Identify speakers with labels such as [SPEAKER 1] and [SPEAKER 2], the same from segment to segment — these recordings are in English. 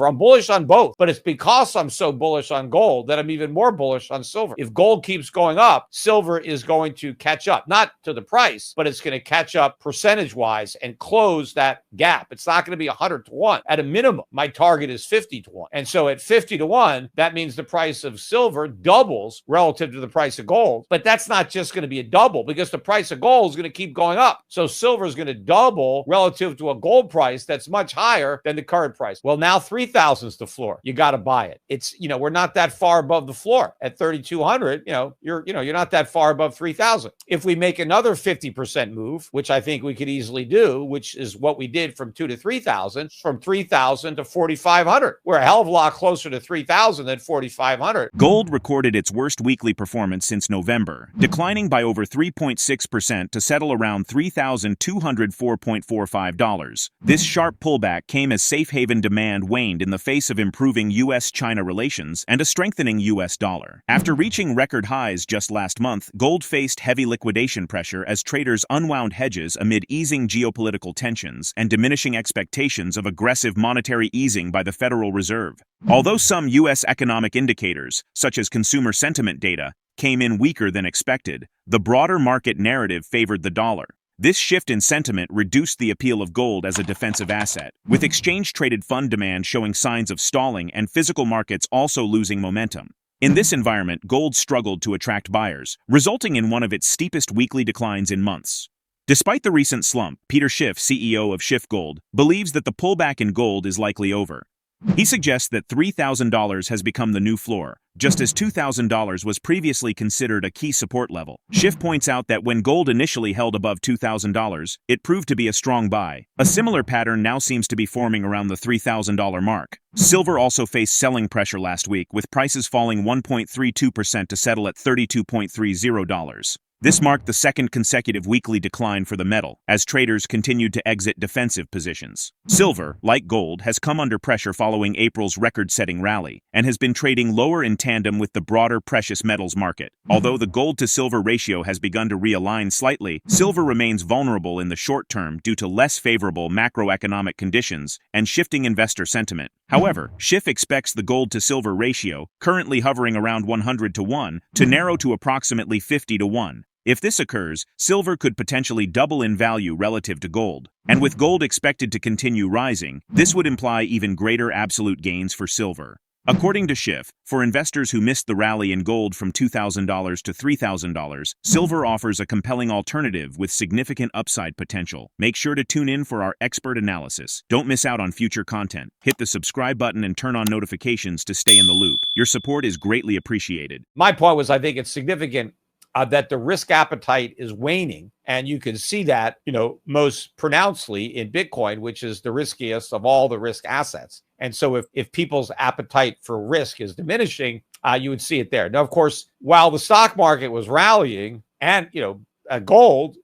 [SPEAKER 1] I'm bullish on both, but it's because I'm so bullish on gold that I'm even more bullish on silver. If gold keeps going up, silver is going to catch up, not to the price, but it's going to catch up percentage-wise and close that gap. It's not going to be 100 to 1. At a minimum, my target is 50 to 1. And so at 50 to 1, that means the price of silver doubles relative to the price of gold. But that's not just going to be a double, because the price of gold is going to keep going up. So silver is going to double relative to a gold price that's much higher than the current price. Well, now 3,000 is the floor. You got to buy it. It's, we're not that far above the floor at 3,200. You're not that far above 3,000. If we make another 50% move, which I think we could easily do, which is what we did from 2 to 3,000, from 3,000 to 4,500. We're a hell of a lot closer to 3,000 than 4,500.
[SPEAKER 2] Gold recorded its worst weekly performance since November, declining by over 3.6% to settle around $3,204.45. This sharp pullback came as safe haven demand waned in the face of improving U.S. China relations and a strengthening U.S. dollar. After reaching record highs just last month, gold faced heavy liquidation pressure as traders unwound hedges amid easing geopolitical tensions and diminishing expectations of aggressive monetary easing by the Federal Reserve. Although some U.S. economic indicators, such as consumer sentiment data, came in weaker than expected, the broader market narrative favored the dollar. This shift in sentiment reduced the appeal of gold as a defensive asset, with exchange-traded fund demand showing signs of stalling and physical markets also losing momentum. In this environment, gold struggled to attract buyers, resulting in one of its steepest weekly declines in months. Despite the recent slump, PeterSchiff, CEO of Schiff Gold, believes that the pullback in gold is likely over. He suggests that $3,000 has become the new floor, just as $2,000 was previously considered a key support level. Schiff points out that when gold initially held above $2,000, it proved to be a strong buy. A similar pattern now seems to be forming around the $3,000 mark. Silver also faced selling pressure last week, with prices falling 1.32% to settle at $32.30. This marked the second consecutive weekly decline for the metal, as traders continued to exit defensive positions. Silver, like gold, has come under pressure following April's record-setting rally, and has been trading lower in tandem with the broader precious metals market. Although the gold-to-silver ratio has begun to realign slightly, silver remains vulnerable in the short term due to less favorable macroeconomic conditions and shifting investor sentiment. However, Schiff expects the gold-to-silver ratio, currently hovering around 100 to 1, to narrow to approximately 50 to 1. If this occurs, silver could potentially double in value relative to gold. And with gold expected to continue rising, this would imply even greater absolute gains for silver. According to Schiff, for investors who missed the rally in gold from $2,000 to $3,000, silver offers a compelling alternative with significant upside potential. Make sure to tune in for our expert analysis. Don't miss out on future content. Hit the subscribe button and turn on notifications to stay in the loop. Your support is greatly appreciated.
[SPEAKER 1] My point was, I think it's significant that the risk appetite is waning. And you can see that, most pronouncedly in Bitcoin, which is the riskiest of all the risk assets. And so if people's appetite for risk is diminishing, you would see it there. Now, of course, while the stock market was rallying and, gold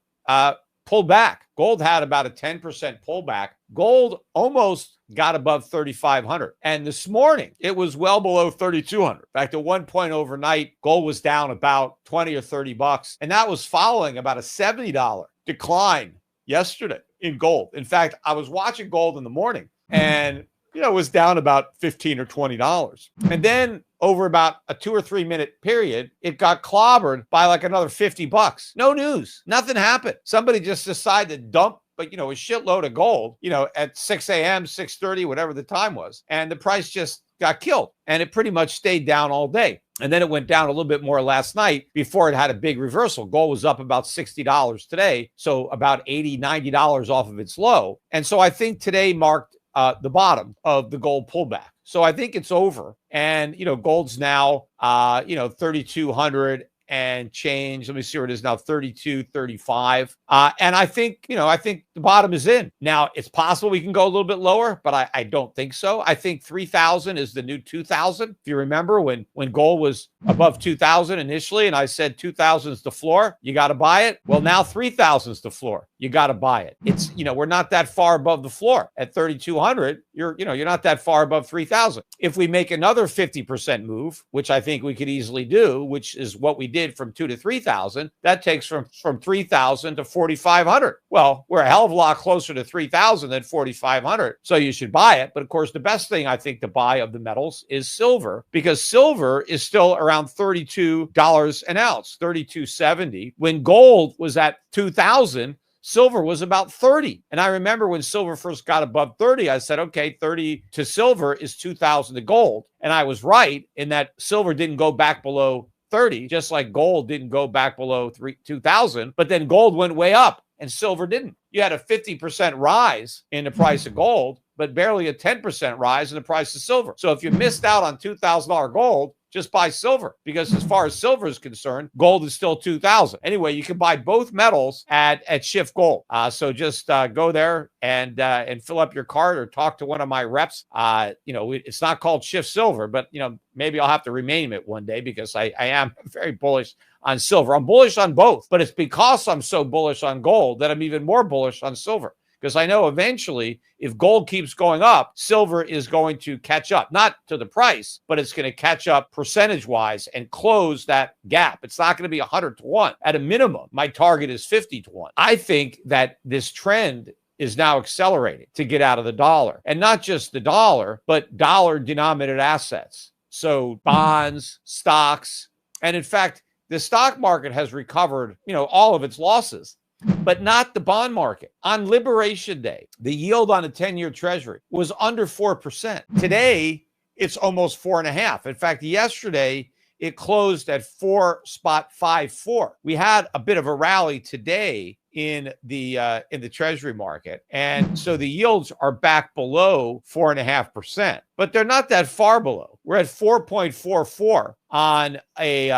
[SPEAKER 1] pulled back. Gold had about a 10% pullback. Gold almost got above 3,500. And this morning, it was well below 3,200. In fact, at one point overnight, gold was down about 20 or 30 bucks. And that was following about a $70 decline yesterday in gold. In fact, I was watching gold in the morning and, it was down about $15 or $20. And then over about a 2 or 3 minute period, it got clobbered by like another 50 bucks. No news. Nothing happened. Somebody just decided to dump, a shitload of gold, at 6 a.m., 6:30, whatever the time was. And the price just got killed. And it pretty much stayed down all day. And then it went down a little bit more last night before it had a big reversal. Gold was up about $60 today. So about $80, $90 off of its low. And so I think today marked the bottom of the gold pullback. So I think it's over. And, gold's now, 3,200 and change. Let me see where it is now, 32.35. And I think the bottom is in. Now, it's possible we can go a little bit lower, but I don't think so. I think 3,000 is the new 2,000. If you remember when gold was above 2,000 initially, and I said 2,000 is the floor, you got to buy it. Well, now 3,000 is the floor. You got to buy it. It's, we're not that far above the floor at 3,200. You're not that far above 3,000. If we make another 50% move, which I think we could easily do, which is what we did from 2 to 3,000, that takes from 3,000 to 4,500. Well, we're a hell of a lot closer to 3,000 than 4,500. So you should buy it. But of course, the best thing I think to buy of the metals is silver, because silver is still around $32 an ounce, 32.70. When gold was at 2,000, silver was about 30. And I remember when silver first got above 30, I said, okay, 30 to silver is 2,000 to gold. And I was right in that silver didn't go back below 30, just like gold didn't go back below 2,000. But then gold went way up and silver didn't. You had a 50% rise in the price of gold, but barely a 10% rise in the price of silver. So if you missed out on $2,000 gold, just buy silver, because as far as silver is concerned, gold is still 2,000. Anyway, you can buy both metals at Schiff Gold. So just go there and fill up your cart or talk to one of my reps. It's not called Schiff Silver, but maybe I'll have to rename it one day, because I am very bullish on silver. I'm bullish on both, but it's because I'm so bullish on gold that I'm even more bullish on silver. Because I know eventually, if gold keeps going up, silver is going to catch up, not to the price, but it's going to catch up percentage-wise and close that gap. It's not going to be 100 to 1. At a minimum, my target is 50 to 1. I think that this trend is now accelerating to get out of the dollar. And not just the dollar, but dollar-denominated assets. So bonds, stocks, and in fact, the stock market has recovered, all of its losses, but not the bond market. On Liberation Day, the yield on a 10-year treasury was under 4%. Today, it's almost 4.5%. In fact, yesterday, it closed at 4.54. We had a bit of a rally today in the treasury market, and so the yields are back below 4.5%, but they're not that far below. We're at 4.44 on a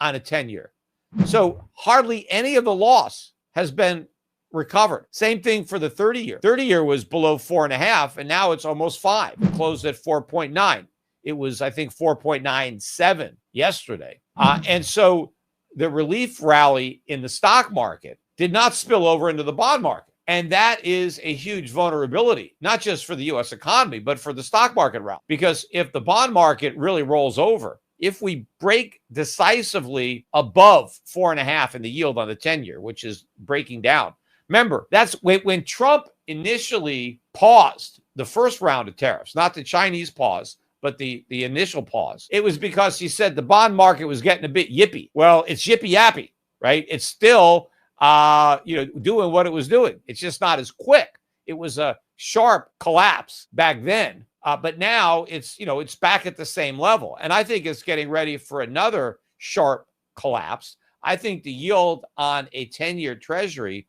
[SPEAKER 1] 10-year. So hardly any of the loss has been recovered. Same thing for the 30-year. 30-year was below 4.5, and now it's almost 5. It closed at 4.9. It was, I think, 4.97 yesterday. And so the relief rally in the stock market did not spill over into the bond market. And that is a huge vulnerability, not just for the U.S. economy, but for the stock market rally. Because if the bond market really rolls over, if we break decisively above 4.5 in the yield on the 10-year, which is breaking down. Remember, that's when Trump initially paused the first round of tariffs, not the Chinese pause, but the initial pause. It was because he said the bond market was getting a bit yippy. Well, it's yippy yappy, right? It's still, doing what it was doing. It's just not as quick. It was a sharp collapse back then. But now it's back at the same level. And I think it's getting ready for another sharp collapse. I think the yield on a 10-year treasury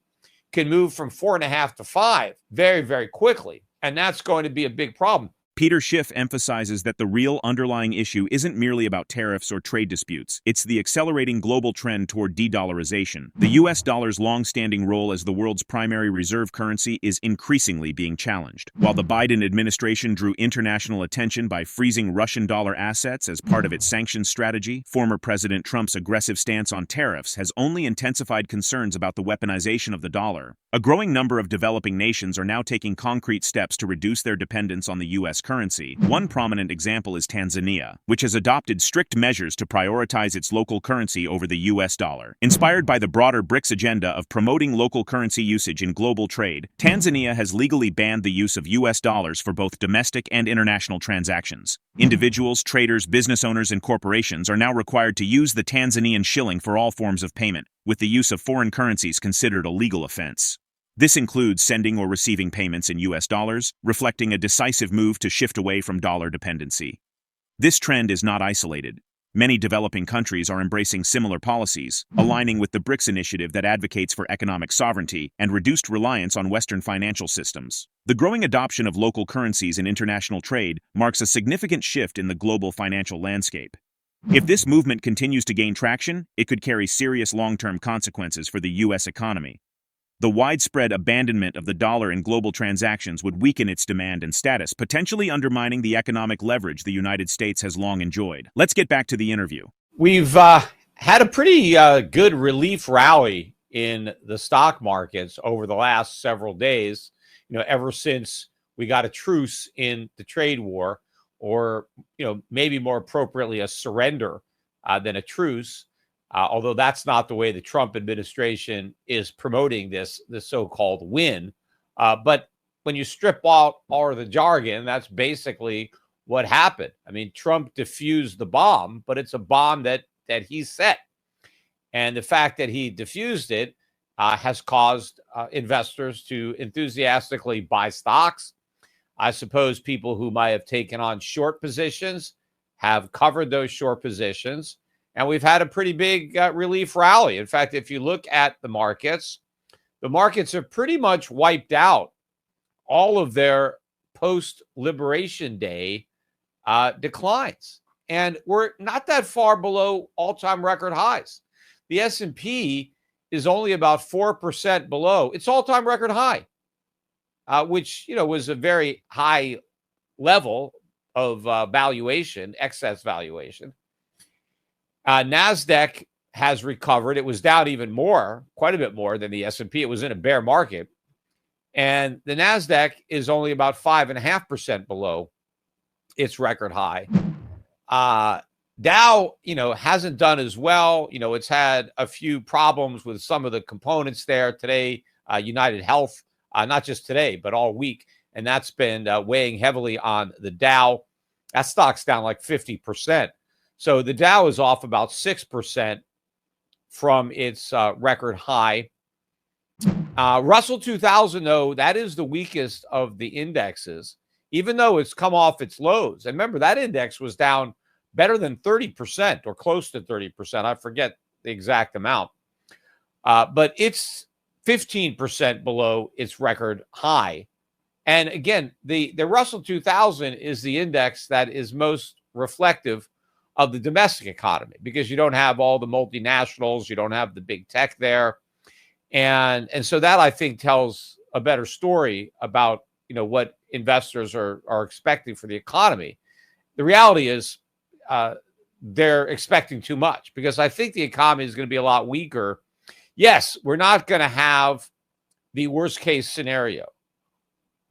[SPEAKER 1] can move from 4.5 to 5 very, very quickly. And that's going to be a big problem.
[SPEAKER 2] PeterSchiff emphasizes that the real underlying issue isn't merely about tariffs or trade disputes. It's the accelerating global trend toward de-dollarization. The U.S. dollar's long-standing role as the world's primary reserve currency is increasingly being challenged. While the Biden administration drew international attention by freezing Russian dollar assets as part of its sanctions strategy, former President Trump's aggressive stance on tariffs has only intensified concerns about the weaponization of the dollar. A growing number of developing nations are now taking concrete steps to reduce their dependence on the U.S. currency. One prominent example is Tanzania, which has adopted strict measures to prioritize its local currency over the U.S. dollar. Inspired by the broader BRICS agenda of promoting local currency usage in global trade, Tanzania has legally banned the use of U.S. dollars for both domestic and international transactions. Individuals, traders, business owners, and corporations are now required to use the Tanzanian shilling for all forms of payment, with the use of foreign currencies considered a legal offense. This includes sending or receiving payments in U.S. dollars, reflecting a decisive move to shift away from dollar dependency. This trend is not isolated. Many developing countries are embracing similar policies, aligning with the BRICS initiative that advocates for economic sovereignty and reduced reliance on Western financial systems. The growing adoption of local currencies in international trade marks a significant shift in the global financial landscape. If this movement continues to gain traction, it could carry serious long-term consequences for the U.S. economy. The widespread abandonment of the dollar in global transactions would weaken its demand and status, potentially undermining the economic leverage the United States has long enjoyed. Let's get back to the interview.
[SPEAKER 1] We've had a pretty good relief rally in the stock markets over the last several days, ever since we got a truce in the trade war, or, maybe more appropriately, a surrender than a truce. although that's not the way the Trump administration is promoting this so-called win. But when you strip out all of the jargon, that's basically what happened. I mean, Trump diffused the bomb, but it's a bomb that he set. And the fact that he diffused it has caused investors to enthusiastically buy stocks. I suppose people who might have taken on short positions have covered those short positions. And we've had a pretty big relief rally. In fact, if you look at the markets have pretty much wiped out all of their post-Liberation Day declines. And we're not that far below all-time record highs. The S&P is only about 4% below its all-time record high, which, was a very high level of valuation, excess valuation. NASDAQ has recovered. It was down even more, quite a bit more than the S&P. It was in a bear market. And the NASDAQ is only about 5.5% below its record high. Dow, hasn't done as well. It's had a few problems with some of the components there today. United Health, not just today, but all week. And that's been weighing heavily on the Dow. That stock's down like 50%. So the Dow is off about 6% from its record high. Russell 2000, though, that is the weakest of the indexes, even though it's come off its lows. And remember, that index was down better than 30% or close to 30%. I forget the exact amount. But it's 15% below its record high. And again, the Russell 2000 is the index that is most reflective of the domestic economy, because you don't have all the multinationals, you don't have the big tech there. And so that, I think, tells a better story about, what investors are expecting for the economy. The reality is they're expecting too much, because I think the economy is going to be a lot weaker. Yes, we're not going to have the worst case scenario.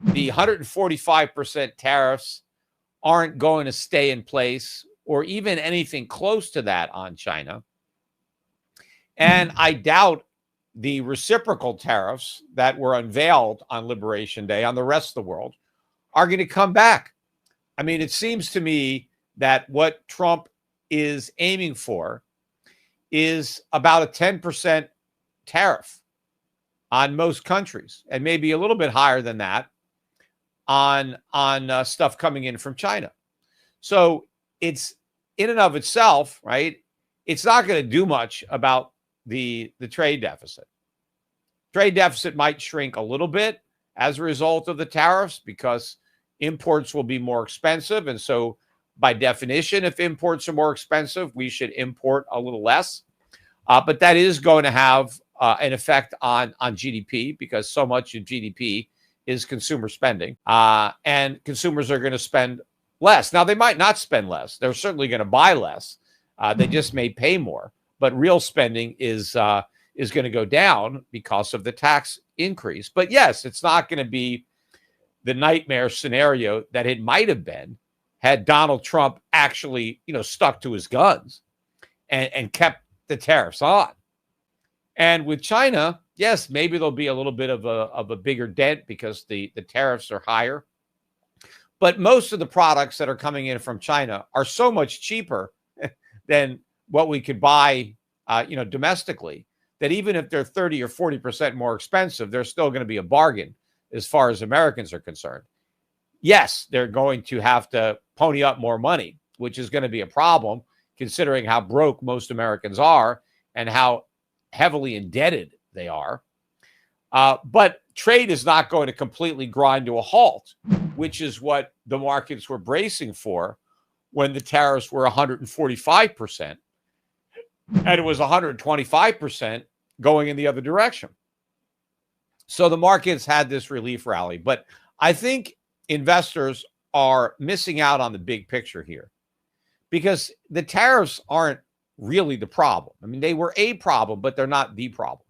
[SPEAKER 1] The 145% tariffs aren't going to stay in place, or even anything close to that on China. And I doubt the reciprocal tariffs that were unveiled on Liberation Day on the rest of the world are going to come back. I mean, it seems to me that what Trump is aiming for is about a 10% tariff on most countries, and maybe a little bit higher than that on stuff coming in from China. So it's, in and of itself, right, it's not going to do much about the trade deficit. Trade deficit might shrink a little bit as a result of the tariffs, because imports will be more expensive. And so by definition, if imports are more expensive, we should import a little less. But that is going to have an effect on GDP, because so much of GDP is consumer spending. And consumers are going to spend less. Now, they might not spend less. They're certainly going to buy less. They just may pay more. But real spending is going to go down because of the tax increase. But yes, it's not going to be the nightmare scenario that it might have been had Donald Trump actually, stuck to his guns and kept the tariffs on. And with China, yes, maybe there'll be a little bit of a bigger dent because the tariffs are higher. But most of the products that are coming in from China are so much cheaper than what we could buy, domestically, that even if they're 30 or 40% more expensive, they're still going to be a bargain as far as Americans are concerned. Yes, they're going to have to pony up more money, which is going to be a problem considering how broke most Americans are and how heavily indebted they are. But trade is not going to completely grind to a halt, which is what the markets were bracing for when the tariffs were 145%. And it was 125% going in the other direction. So the markets had this relief rally. But I think investors are missing out on the big picture here, because the tariffs aren't really the problem. I mean, they were a problem, but they're not the problem.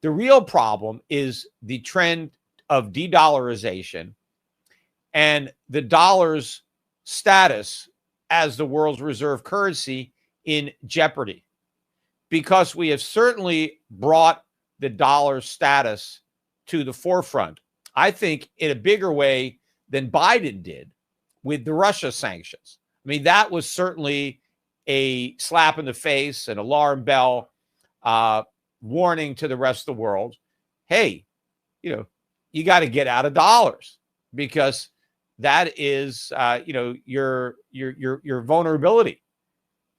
[SPEAKER 1] The real problem is the trend of de-dollarization and the dollar's status as the world's reserve currency in jeopardy. because we have certainly brought the dollar status to the forefront, I think, in a bigger way than Biden did with the Russia sanctions. I mean, that was certainly a slap in the face, an alarm bell, warning to the rest of the world. Hey, you got to get out of dollars, because that is, your vulnerability.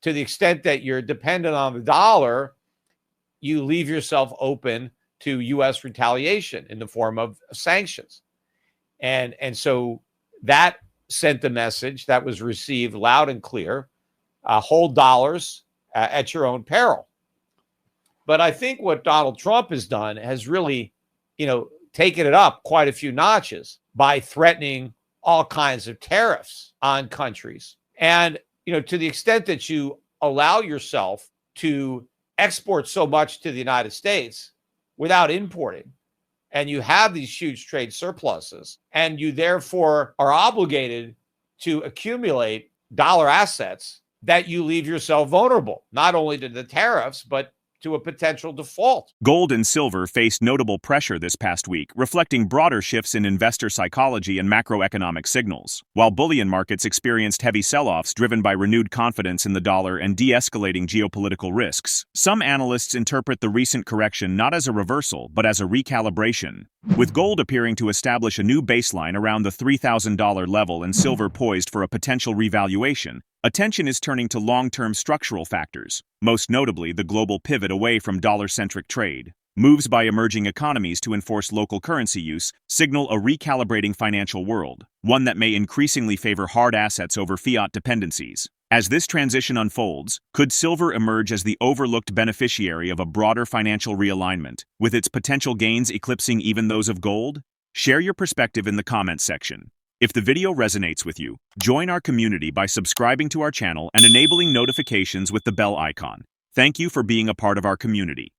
[SPEAKER 1] To the extent that you're dependent on the dollar, you leave yourself open to U.S. retaliation in the form of sanctions. And so that sent the message that was received loud and clear: hold dollars at your own peril. But I think what Donald Trump has done has really, taken it up quite a few notches by threatening all kinds of tariffs on countries. And, to the extent that you allow yourself to export so much to the United States without importing, and you have these huge trade surpluses, and you therefore are obligated to accumulate dollar assets, that you leave yourself vulnerable, not only to the tariffs, but to a potential default.
[SPEAKER 2] Gold and silver faced notable pressure this past week, reflecting broader shifts in investor psychology and macroeconomic signals. While bullion markets experienced heavy sell-offs driven by renewed confidence in the dollar and de-escalating geopolitical risks, some analysts interpret the recent correction not as a reversal, but as a recalibration, with gold appearing to establish a new baseline around the $3,000 level and silver poised for a potential revaluation. Attention is turning to long-term structural factors, most notably the global pivot away from dollar-centric trade. Moves by emerging economies to enforce local currency use signal a recalibrating financial world, one that may increasingly favor hard assets over fiat dependencies. As this transition unfolds, could silver emerge as the overlooked beneficiary of a broader financial realignment, with its potential gains eclipsing even those of gold? Share your perspective in the comments section. If the video resonates with you, join our community by subscribing to our channel and enabling notifications with the bell icon. Thank you for being a part of our community.